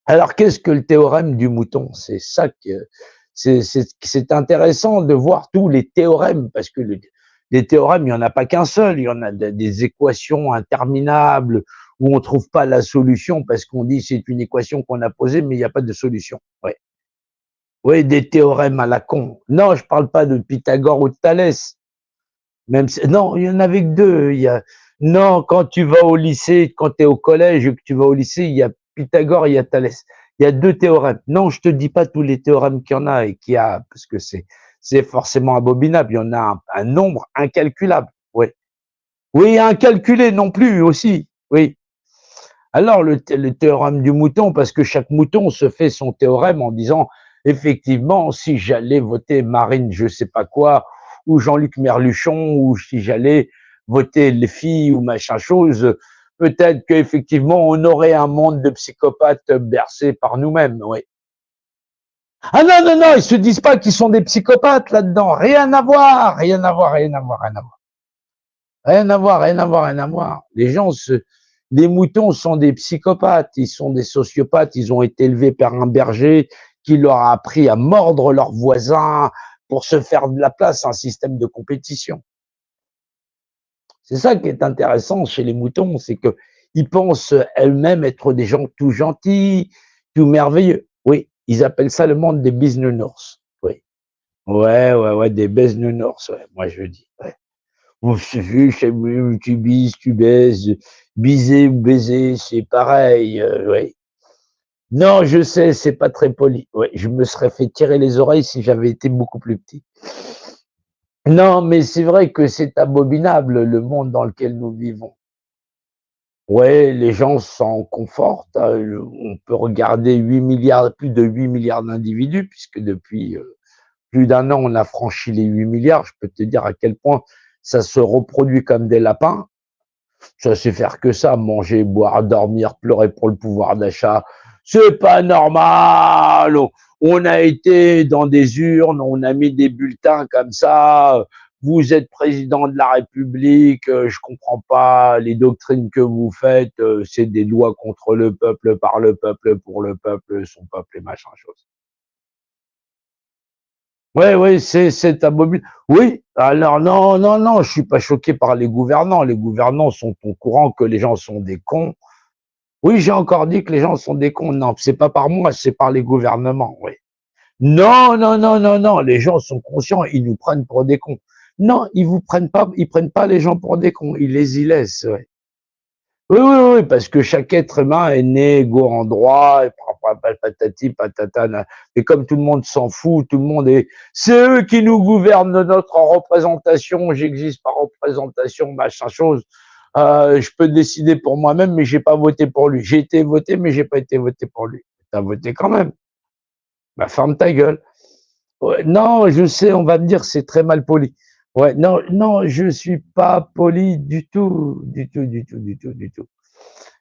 Alors, qu'est-ce que le théorème du mouton? C'est ça que c'est intéressant de voir tous les théorèmes, parce que les théorèmes, il n'y en a pas qu'un seul, il y en a des équations interminables où on ne trouve pas la solution parce qu'on dit c'est une équation qu'on a posée, mais il n'y a pas de solution. Ouais. Oui, des théorèmes à la con. Non, je parle pas de Pythagore ou de Thalès. Même si, non, il y en avait que deux. Non, quand tu vas au lycée, quand tu es au collège et que tu vas au lycée, il y a Pythagore, il y a Thalès. Il y a deux théorèmes. Non, je te dis pas tous les théorèmes qu'il y en a et qu'il y a, parce que c'est forcément abominable. Il y en a un nombre incalculable. Oui. Oui, incalculé non plus aussi. Oui. Alors, le théorème du mouton, parce que chaque mouton se fait son théorème en disant, effectivement, si j'allais voter Marine je sais pas quoi, ou Jean-Luc Merluchon, ou si j'allais voter les filles ou machin chose, peut-être qu'effectivement, on aurait un monde de psychopathes bercés par nous-mêmes, oui. Ah non, non, non, ils se disent pas qu'ils sont des psychopathes là-dedans. Rien à voir, rien à voir, rien à voir, rien à voir. Rien à voir, rien à voir, rien à voir. Les moutons sont des psychopathes, ils sont des sociopathes, ils ont été élevés par un berger qui leur a appris à mordre leurs voisins pour se faire de la place, un système de compétition. C'est ça qui est intéressant chez les moutons, c'est que ils pensent elles-mêmes être des gens tout gentils, tout merveilleux. Oui, ils appellent ça le monde des bisounours. Oui. Ouais, ouais, ouais, des bisounours, ouais, moi je dis. Ouais. Tu bises, tu baises, biser ou baiser, c'est pareil, ouais. Non, je sais, c'est pas très poli. Ouais, je me serais fait tirer les oreilles si j'avais été beaucoup plus petit. Non, mais c'est vrai que c'est abominable le monde dans lequel nous vivons. Ouais, les gens s'en confortent, on peut regarder 8 milliards, plus de 8 milliards d'individus, puisque depuis plus d'un an, on a franchi les 8 milliards. Je peux te dire à quel point ça se reproduit comme des lapins. Ça sait faire que ça, manger, boire, dormir, pleurer pour le pouvoir d'achat. C'est pas normal. On a été dans des urnes, on a mis des bulletins comme ça. Vous êtes président de la République, je comprends pas les doctrines que vous faites, c'est des lois contre le peuple, par le peuple, pour le peuple, son peuple et machin chose. Ouais, oui, c'est abominable. Oui, alors non, non, non, je suis pas choqué par les gouvernants. Les gouvernants sont au courant que les gens sont des cons. Oui, j'ai encore dit que les gens sont des cons. Non, c'est pas par moi, c'est par les gouvernements, oui. Non, non, non, non, non, les gens sont conscients, ils nous prennent pour des cons. Non, ils prennent pas les gens pour des cons, ils les y laissent, ouais. Oui, oui, oui, parce que chaque être humain est né égaux en droit, et patati patata. Et comme tout le monde s'en fout, tout le monde est, c'est eux qui nous gouvernent de notre représentation, j'existe par représentation, machin chose. Je peux décider pour moi-même, mais j'ai pas voté pour lui. J'ai été voté, mais j'ai pas été voté pour lui. T'as voté quand même. Bah, ferme ta gueule. Ouais, non, je sais, on va me dire c'est très mal poli. Ouais, non, non, je suis pas poli du tout, du tout, du tout, du tout, du tout.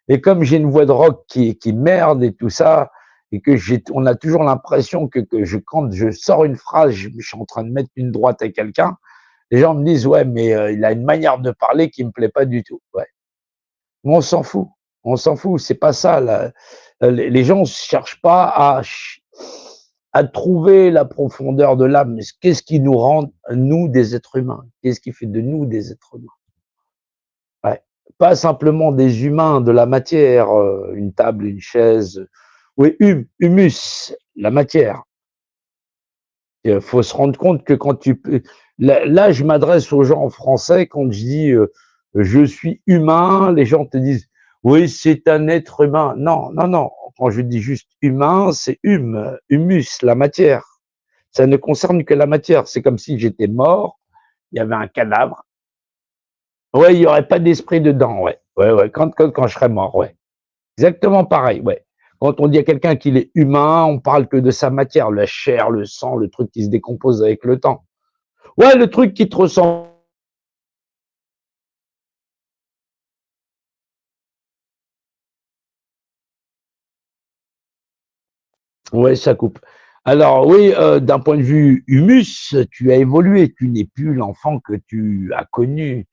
Et comme j'ai une voix de rock qui merde et tout ça, et que on a toujours l'impression que quand je sors une phrase, je suis en train de mettre une droite à quelqu'un, les gens me disent ouais, mais il a une manière de parler qui me plaît pas du tout. Ouais, mais on s'en fout, c'est pas ça. Là. Les gens ne cherchent pas à trouver la profondeur de l'âme. Qu'est-ce qui nous rend nous des êtres humains? Qu'est-ce qui fait de nous des êtres humains? Ouais. Pas simplement des humains, de la matière, une table, une chaise. Oui, humus, la matière. Il faut se rendre compte que quand tu peux. Là, je m'adresse aux gens français quand je dis je suis humain, les gens te disent oui, c'est un être humain. Non, non, non. Quand je dis juste humain, c'est humus, la matière. Ça ne concerne que la matière. C'est comme si j'étais mort, il y avait un cadavre. Ouais, il n'y aurait pas d'esprit dedans, ouais. Ouais, ouais, quand je serais mort, ouais. Exactement pareil, ouais. Quand on dit à quelqu'un qu'il est humain, on parle que de sa matière, la chair, le sang, le truc qui se décompose avec le temps. Ouais, le truc qui te ressemble. Ouais, ça coupe. Alors oui, d'un point de vue humus, tu as évolué. Tu n'es plus l'enfant que tu as connu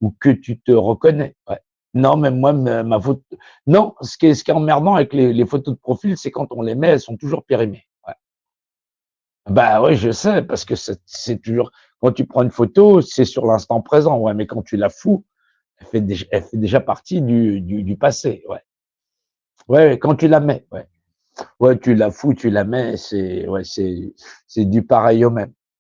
ou que tu te reconnais. Ouais. Non, mais moi, ma photo. Non, ce qui est emmerdant avec les photos de profil, c'est quand on les met, elles sont toujours périmées. Ouais. Bah oui, je sais, parce que c'est toujours. Quand tu prends une photo, c'est sur l'instant présent, ouais, mais quand tu la fous, elle fait déjà partie du passé, ouais. Ouais, quand tu la mets, ouais. Ouais, tu la fous, tu la mets, c'est ouais, c'est du pareil au même.